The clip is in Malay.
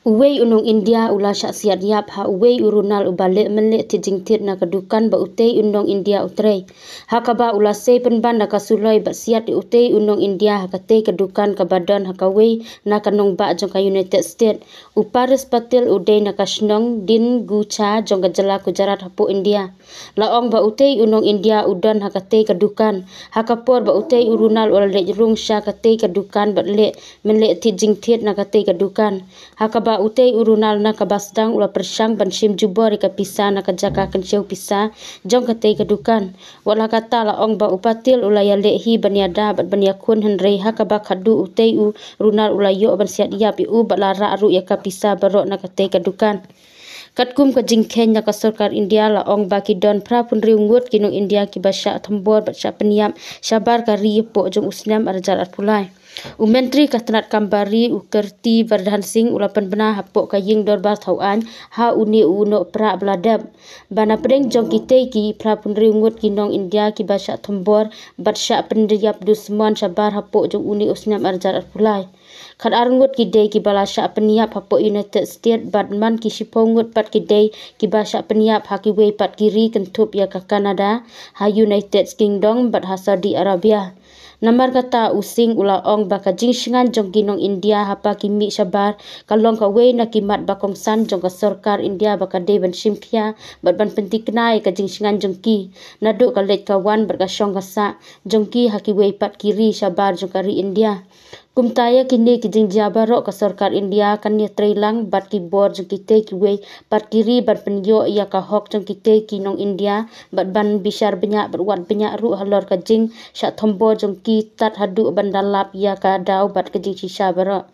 Uwei unong India ula syaksiat yap ha uwei urunal ubalik menlik tijingtit na kedukan ba utei unong India utrei. Hakaba ula sei penban na kasuloi bersiat di utei unong India hakatei kedukan kabadan hakawei na kanong ba jong ka United States. Uparis patil udei na kasnong din gucha jong ka jela Gujarat hapo India. Laong ba utei unong India udan hakatei kedukan. Hakapor ba utei urunal ula lejrung sya katei kedukan berlik menlik tijingtit na katei kedukan. Hakaba utei urunal na kabasdang ula persang bansim jubor ika pisa na kajaka kensyau pisa jong katei kedukan. Wala kata laong ba upatil ula ya lehi baniada bat baniakun henrei hakaba kadu utei urunal ula yo bansiat yap u balara aru ya kapisa barok na katei kedukan. Katkum ka jingken na kasorkar India laong baki don pra pun riungut kinong India ki basya thambor basya peniam syabar ka ripo jong usnam arjar arpulai. Menteri Katanat Kambari Ukerti Vardhan Singh ulapan benar hapok kaying dorbar tauan ha uni uno pra beladab. Bana pedeng jong kitei ki pra pun riungut kinong India ki basya thambor basya pendriap dusman syabar hapok jong uni usnam arjar arpulai. Kad arungut kidei ki balasya peniap hapok United States badman ki sipongut pat kidei ki basya peniap hakiwei pat kiri kentup ya ka Canada ha United Kingdom bat ha Saudi Arabia. Namar kata using ula ong baka jingsingan jong ginong India hapa kimi syabar kalong ka wei na kimat bakong san jong ka sorkar India baka de ban simkia bat ban pentiknai ka jingsingan jong ki naduk ka let kawan bat ka syong kasa jong ki haki wei pat kiri syabar jong kari India. Kumtaya kini ki jing jabarok ka sorkar India kan ni trailang bat ki bor jong kitei ki wei pat kiri bat penyo ya ka hok jong kitei kinong India bat ban bishar banyak bat wat banyak ru halor ka jing syak thombo jong ki tat hadu bandalap ya ka dau bat ka jing sisa barok.